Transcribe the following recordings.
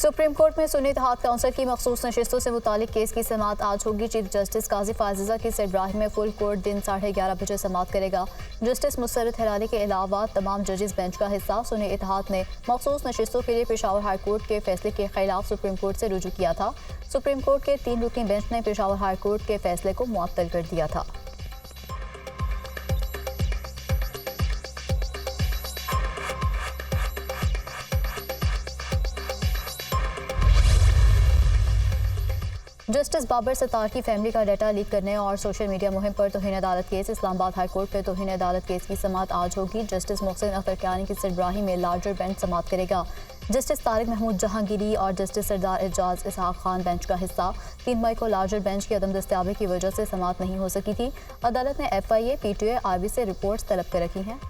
Supreme court में सुन्नी इत्तेहाद council की मखसूस नशिस्तों से मुतालिक केस की समाअत आज होगी। चीफ जस्टिस काजी फाजिजा की सिरबराही में फुल कोर्ट दिन 11:30 बजे समाअत करेगा। जस्टिस मुसर्रत हिलाली के अलावा तमाम जजेस बेंच का हिस्सा। सुन्नी इत्तेहाद ने मखसूस नशिस्तों के लिए पेशावर हाई कोर्ट के फैसले के खिलाफ सुप्रीम कोर्ट से रुजू किया था। सुप्रीम कोर्ट के 3 रुकनी बेंच ने पेशावर हाई कोर्ट के फैसले को मुअत्तल कर दिया था। जस्टिस बाबर सत्तार की फैमिली का डाटा लीक करने और सोशल मीडिया मुहिम पर तौहीन अदालत केस। इस्लामाबाद हाई कोर्ट पर तौहीन अदालत केस की समाअत आज होगी। जस्टिस मोहसिन अख्तर कियानी की सिरबराही में लार्जर बेंच समाअत करेगा। जस्टिस तारिक महमूद जहांगीरी और जस्टिस सरदार एजाज इसहाक खान बेंच का हिस्सा। 3 मई को लार्जर बेंच की अदम दस्तयाबी की वजह से समाअत नहीं हो सकी थी। अदालत ने FIA, PTO, IB से रिपोर्ट्स तलब कर रखी हैं।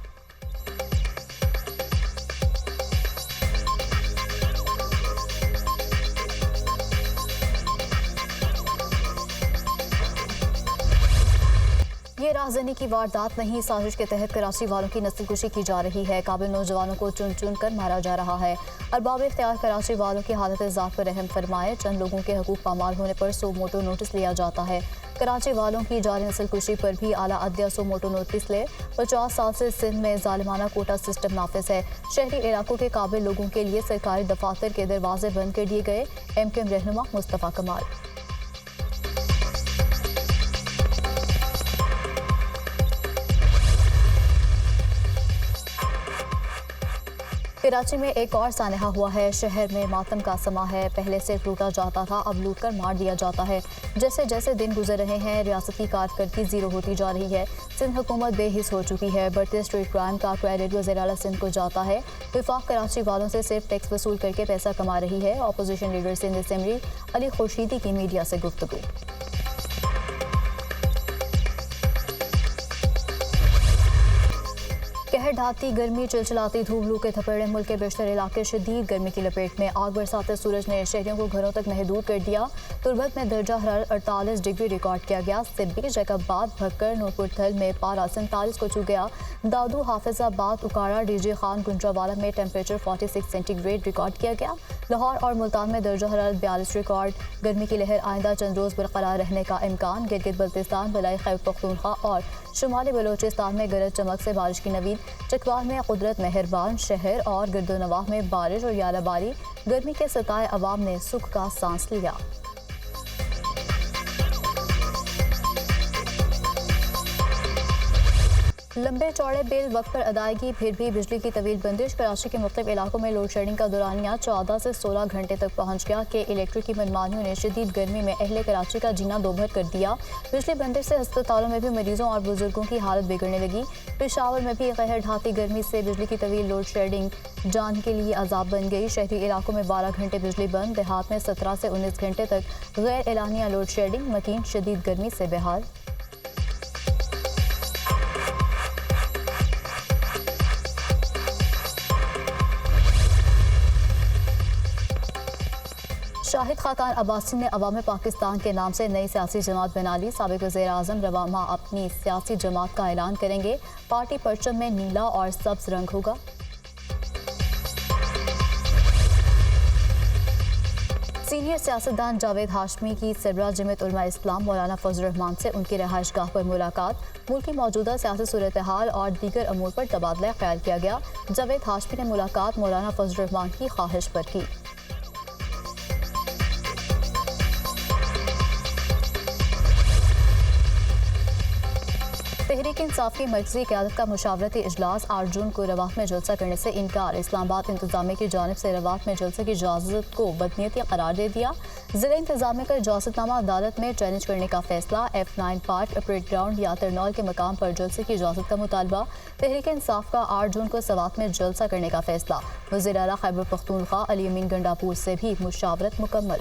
ये राहजनी की वारदात नहीं, साजिश के तहत कराची वालों की नस्लकुशी की जा रही है। काबिल नौजवानों को चुन चुन कर मारा जा रहा है। अरबाब इख्तियार कराची वालों की हालत ज़ात पर रहम फरमाए। चंद लोगों के हकूक पामाल होने पर सो मोटो नोटिस लिया जाता है। कराची वालों की जारी नस्लकुशी पर भी आला अदलिया सो मोटो नोटिस ले। 50 साल से सिंध में जालिमाना कोटा सिस्टम नाफिज है। शहरी इलाकों के काबिल लोगों के लिए सरकारी दफातर के दरवाजे बंद कर दिए गए। MKM रहनुमा मुस्तफ़ा कमाल। कराची में एक और सानहा हुआ है। शहर में मातम का समा है। पहले सिर्फ लूटा जाता था, अब लूट कर मार दिया जाता है। जैसे जैसे दिन गुजर रहे हैं, रियासत की कारकर्दगी जीरो होती जा रही है। सिंध हुकूमत बेहिस हो चुकी है। बढ़ते स्ट्रीट क्राइम का क्रेडिट वज़ीर आला सिंध को जाता है। विफाक कराची वालों से सिर्फ टैक्स वसूल करके पैसा कमा रही है। Opposition leader Sindh assembly Ali Khurshidi की मीडिया से गुफ्तगू। कहर ढाती गर्मी, चिलचिलाती धूप, लू के थपेड़े, मुल्क के बेशतर इलाके शदीद गर्मी की लपेट में। आग बरसाते सूरज ने शहरियों को घरों तक महदूद कर दिया। तुरबत में दर्जा हरारत 48 डिग्री रिकॉर्ड किया गया। सिब्बी, जैकबाद, भक्कर, नूरपुर थल में पारा 47 को छू गया। दादू, हाफिजाबाद, उकाड़ा, DG खान, गुंजरावाला में टेम्परेचर 46 सेंटीग्रेड रिकॉर्ड किया गया। लाहौर और मुल्तान में दर्जा हरारत 42 रिकॉर्ड। गर्मी की लहर आइंदा चंद रोज़ बरकरार रहने का इम्कान। गिलगित बल्तिस्तान, बलाई खैबर पख्तूनख्वा और शुमाली बलोचिस्तान में गरज चमक से बारिश की नवीद। चकवाल में कुदरत मेहरबान, शहर और गिरदोनवाह में बारिश और यालाबारी। गर्मी के सताए अवाम ने सुख का सांस लिया। लंबे चौड़े बिल, वक्त पर अदायगी, फिर भी बिजली की तवील बंदिश। कराची के मुख्तलिफ इलाकों में लोड शेडिंग का दौरानिया 14 से 16 घंटे तक पहुंच गया। के इलेक्ट्रिक की मनमानियों ने शदीद गर्मी में अहले कराची का जीना दोभर कर दिया। बिजली बंदिश से अस्पतालों में भी मरीजों और बुजुर्गों की हालत बिगड़ने लगी। पेशावर में भी कहर ढाती गर्मी से बिजली की तवील लोड शेडिंग जान के लिए अजाब बन गई। शहरी इलाकों में 12 घंटे बिजली बंद, देहात में 17 से 19 घंटे तक गैर एलानिया लोड शेडिंग। मकीन शदीद गर्मी से बेहाल। शाहिद खाकान अब्बासी ने अवाम पाकिस्तान के नाम से नई सियासी जमात बना ली। साबिक वज़ीर आज़म रवा माह अपनी सियासी जमात का ऐलान करेंगे। पार्टी परचम में नीला और सब्ज रंग होगा। सीनियर सियासतदान जावेद हाशमी की सरबराह जमीयत उलमा इस्लाम मौलाना फजल रहमान से उनकी रहायश गाह पर मुलाकात। मुल्क की मौजूदा सियासी सूरत हाल और दीगर अमूर पर तबादला ख्याल किया गया। जावेद हाशमी ने मुलाकात मौलाना फजल रहमान की ख्वाहिश पर की। तहरीक इंसाफ की मरकजी क़यादत का मुशावरती इजलास 8 जून को रवात में जलसा करने से इनकार। इस्लामाबाद इंतजामिया की जानिब से रवात में जलसे की इजाज़त को बदनीयती करार दे दिया। ज़िला इंतजामिया का इजाज़तनामा अदालत में चैलेंज करने का फैसला। F9 पार्क, परेड ग्राउंड या तरनौल के मकाम पर जलसे की इजाज़त का मुतालबा। तहरीक इंसाफ का 8 जून को सवात में जलसा करने का फैसला। वज़ीर आला खैबर पख्तूनख्वा अली अमीन गंडापुर से भी मुशावरत मुकम्मल।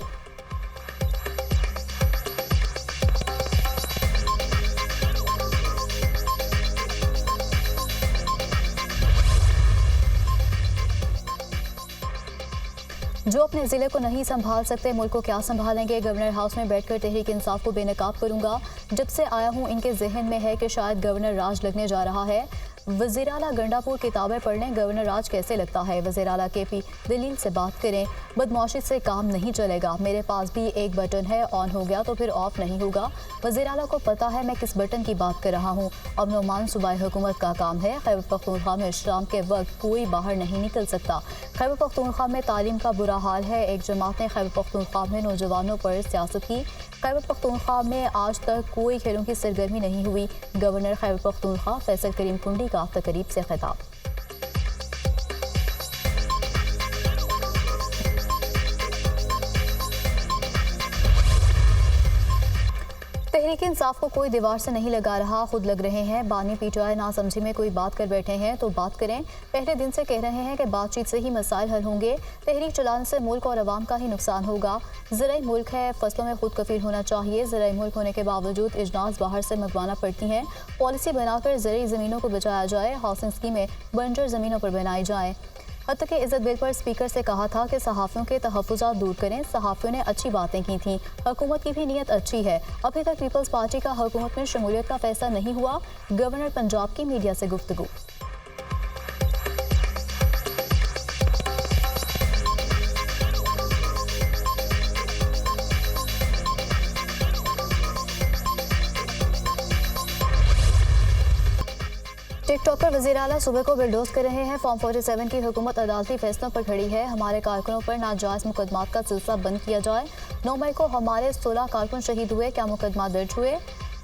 जो अपने ज़िले को नहीं संभाल सकते, मुल्क को क्या संभालेंगे। गवर्नर हाउस में बैठकर तहरीक इंसाफ को बेनकाब करूंगा। जब से आया हूँ इनके जहन में है कि शायद गवर्नर राज लगने जा रहा है। वज़ीर आला गंडापुर किताबें पढ़ लें, गवर्नर राज कैसे लगता है। वज़ीर आला KP दलील से बात करें, बदमाशी से काम नहीं चलेगा। मेरे पास भी एक बटन है, ऑन हो गया तो फिर ऑफ नहीं होगा। वज़ीर आला को पता है मैं किस बटन की बात कर रहा हूँ। अब नुमान सूबाई हुकूमत का काम है। खैबर पख्तूनख्वा में शाम के वक्त कोई बाहर नहीं निकल सकता। खैबर पख्तूनख्वा में तालीम का बुरा हाल है। एक जमात ने खैबर पख्तूनख्वा में नौजवानों पर सियासत की। खैबर पख्तूनख्वा में आज तक कोई खेलों की सरगर्मी नहीं हुई। गवर्नर खैबर पख्तूनख्वा फैसल करीम कुंडी का तकरीब से खिताब। तहरीक इंसाफ को कोई दीवार से नहीं लगा रहा, खुद लग रहे हैं। बानी PTI ना समझी में कोई बात कर बैठे हैं तो बात करें। पहले दिन से कह रहे हैं कि बातचीत से ही मसाइल हल होंगे। तहरीक चलाने से मुल्क और अवाम का ही नुकसान होगा। ज़राई मुल्क है, फसलों में खुद कफील होना चाहिए। ज़राई मुल्क होने के बावजूद इजनास बाहर से मंगवाना पड़ती हैं। पॉलिसी बनाकर ज़राई ज़मीनों को बचाया जाए। हाउसिंग स्कीमें बंजर ज़मीनों पर बनाई जाएँ। हत्ता के इज़्ज़त बिल पर स्पीकर से कहा था कि सहाफ़ियों के तहफ़्फ़ुज़ात दूर करें। सहाफ़ियों ने अच्छी बातें की थीं। हुकूमत की भी नीयत अच्छी है। अभी तक पीपल्स पार्टी का हुकूमत में शमूलियत का फैसला नहीं हुआ। गवर्नर पंजाब की मीडिया से गुफ्तगू। टिकटॉक पर वज़ीर आला सूबे को बिल्डोज कर रहे हैं। फॉर्म 47 की हुकूमत अदालती फैसलों पर खड़ी है। हमारे कारकुनों पर नाजायज़ मुकदमात का सिलसिला बंद किया जाए। 9 मई को हमारे 16 कारकुन शहीद हुए, क्या मुकदमा दर्ज हुए।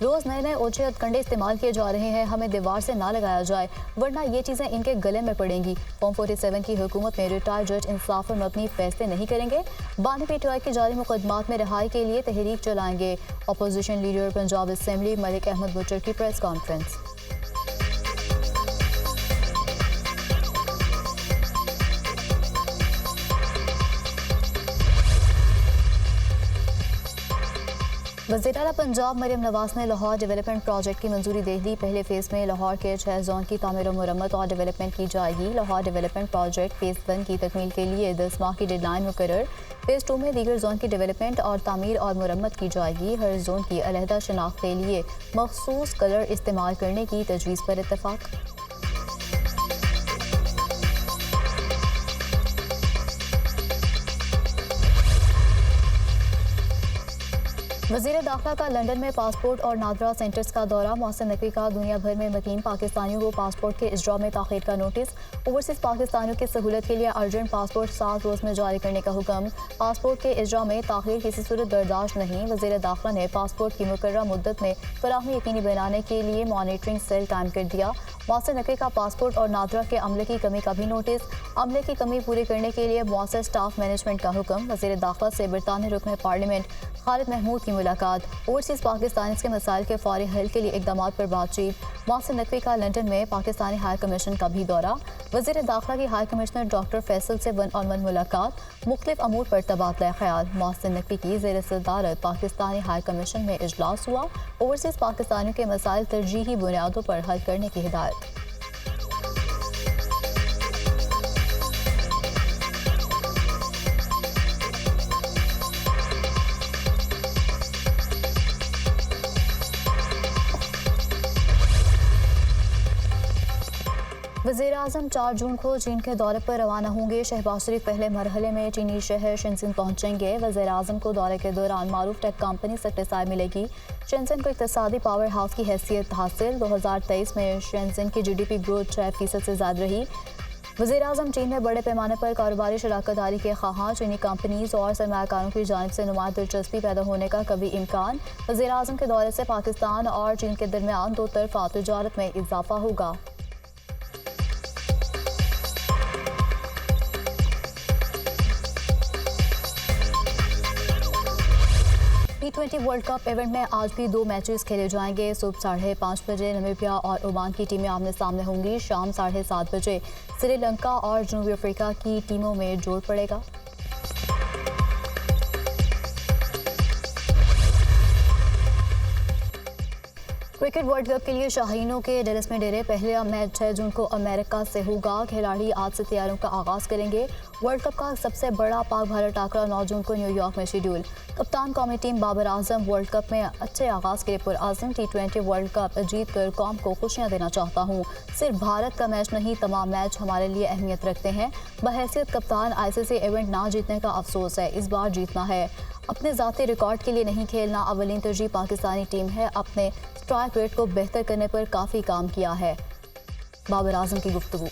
रोज़ नए नए ओछे हथकंडे इस्तेमाल किए जा रहे हैं। हमें दीवार से ना लगाया जाए वरना ये चीज़ें इनके गले में पड़ेंगी। फॉर्म 47 की हुकूमत में रिटायर्ड जज इंसाफ पर मबनी फैसले नहीं करेंगे। बानी PTI के जारी मुकदमात में रिहाई के लिए तहरीक चलाएंगे। Opposition leader Punjab assembly Malik Ahmad Bhachar की प्रेस कॉन्फ्रेंस। वज़ीर आला पंजाब मरियम नवाज ने लाहौर डेवलपमेंट प्रोजेक्ट की मंजूरी दे दी। पहले फेज़ में लाहौर के 6 जोन की तामीर और मुरम्मत और डेवलपमेंट की जाएगी। लाहौर डेवलपमेंट प्रोजेक्ट फेज़ 1 की तकमील के लिए 10 माह की डेडलाइन मुकर्रर। फेज़ 2 में दीगर जोन की डेवलपमेंट और तामीर और मुरम्मत की जाएगी। हर जोन की अलहदा शनाख्त के लिए मखसूस कलर इस्तेमाल करने की तजवीज़ पर इत्तफाक। वज़ीर दाखिला का लंदन में पासपोर्ट और नादरा सेंटर्स का दौरा। मोहसिन नकवी का दुनिया भर में मुकीम पाकिस्तानियों को पासपोर्ट के इजरा में ताख़ीर का नोटिस। ओवरसीज़ पाकिस्तानियों की सहूलत के लिए अर्जेंट पासपोर्ट 7 रोज़ में जारी करने का हुक्म। पासपोर्ट के इजरा में ताख़ीर किसी सूरत बर्दाश्त नहीं। वज़ीर दाखिला ने पासपोर्ट की मुकर्ररा मुद्दत में फराहमी यकीनी बनाने के लिए मॉनिटरिंग सेल कायम कर दिया। मोहसिन नकवी का पासपोर्ट और नादरा के अमले की कमी का भी नोटिस। अमले की कमी पूरी करने के लिए मौसर स्टाफ मैनेजमेंट का हुक्म। वज़ीर दाखिला से बरतानी रुकन पार्लियामेंट खालिद महमूद की मुलाकात। ओवरसीज़ पाकिस्तानी के मसाइल के फौरी हल के लिए इकदाम पर बातचीत। मोहसिन नकवी का लंदन में पाकिस्तानी हाई कमीशन का भी दौरा। वज़ीर दाखिला की हाई कमिश्नर डॉक्टर फैसल से 1-on-1 मुलाकात। मुख्तलिफ अमूर पर तबादला ख्याल। मोहसिन नकवी की ज़ेर सदारत पाकिस्तानी हाई कमीशन में इजलास हुआ। ओवरसीज़ पाकिस्तानियों के मसाइल तरजीही बुनियादों पर हल करने की हिदायत। वज़ीर-ए-आज़म 4 जून को चीन के दौरे पर रवाना होंगे। शहबाज शरीफ पहले मरहले में चीनी शहर शेंजिन पहुंचेंगे। वज़ीर-ए-आज़म को दौरे के दौरान मारूफ टेक कंपनी से टकसाई मिलेगी। शेंजिन को इक़्तिसादी पावर हाउस की हैसियत हासिल। 2023 में शेंजिन की GDP ग्रोथ 6% से ज़्यादा रही। वज़ीर-ए-आज़म चीन में बड़े पैमाने पर कारोबारी शराकत दारी के ख़्वाहां। चीनी कंपनीज़ और सरमायाकारों की जानिब से नुमाया दिलचस्पी पैदा होने का कभी इम्कान। वज़ीर-ए-आज़म के दौरे से पाकिस्तान और चीन के दरमियान दो तरफ़ा तिजारत में इजाफा होगा। T20 वर्ल्ड कप इवेंट में आज भी 2 मैचेस खेले जाएंगे। सुबह 5:30 बजे नामीबिया और ओमान की टीमें आमने सामने होंगी। शाम 7:30 बजे श्रीलंका और जनूबी अफ्रीका की टीमों में जोड़ पड़ेगा। क्रिकेट वर्ल्ड कप के लिए शाहीनों के डेलस में डेरे। पहला मैच 6 जून को अमेरिका से होगा। खिलाड़ी आज से तैयारियों का आगाज करेंगे। वर्ल्ड कप का सबसे बड़ा पाक भारत टाकरा 9 जून को न्यूयॉर्क में शेड्यूल। कप्तान कौमी team Babar Azam world cup में अच्छे आगाज के लिए पुरआज़म। T20 वर्ल्ड कप जीत कर कौम को खुशियां देना चाहता हूं। सिर्फ भारत का मैच नहीं, तमाम मैच हमारे लिए अहमियत रखते हैं। बहैसियत कप्तान ICC इवेंट ना जीतने का अफसोस है, इस बार जीतना है। अपने ज़ाती रिकॉर्ड के लिए नहीं खेलना, अवलीन तरजीह पाकिस्तानी टीम है। अपने स्ट्राइक रेट को बेहतर करने पर काफ़ी काम किया है। बाबर आजम की गुफ्तगू।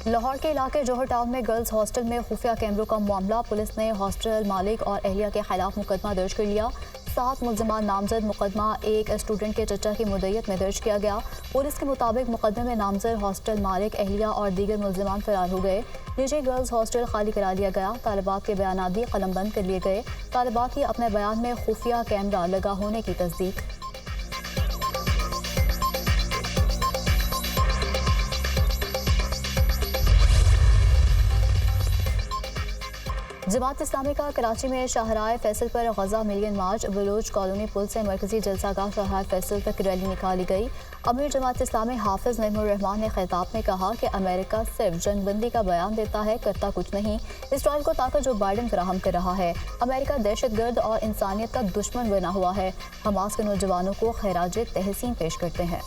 लाहौर के इलाके जौहर टाउन में गर्ल्स हॉस्टल में खुफिया कैमरों का मामला। पुलिस ने हॉस्टल मालिक और एहलिया के खिलाफ मुकदमा दर्ज कर लिया। 7 मुलजमान नामजद। मुकदमा एक स्टूडेंट के चचा की मुद्दत में दर्ज किया गया। पुलिस के मुताबिक मुकदमे में नामजद हॉस्टल मालिक, एहलिया और दीगर मुलजमान फरार हो गए। निजी गर्ल्स हॉस्टल खाली करा लिया गया। तालिबात के बयान भी कलमबंद कर लिए गए। तालिबात की अपने बयान में खुफिया कैमरा लगा होने की तस्दीक। जमात इस्लामी का कराची में शाहराह फैसल पर गजा मिलियन मार्च। बलोच कॉलोनी पुल से मरकजी जलसागाह शाहराह फैसल तक रैली निकाली गई। अमीर जमात इस्लामी हाफिज नईमुर रहमान ने खिताब में कहा कि अमेरिका सिर्फ जंगबंदी का बयान देता है, करता कुछ नहीं। इसराइल को ताकत जो बाइडन फराहम कर रहा है। अमेरिका दहशतगर्द और इंसानियत का दुश्मन बना हुआ है। हमास के नौजवानों को खैराज तहसीन पेश करते हैं।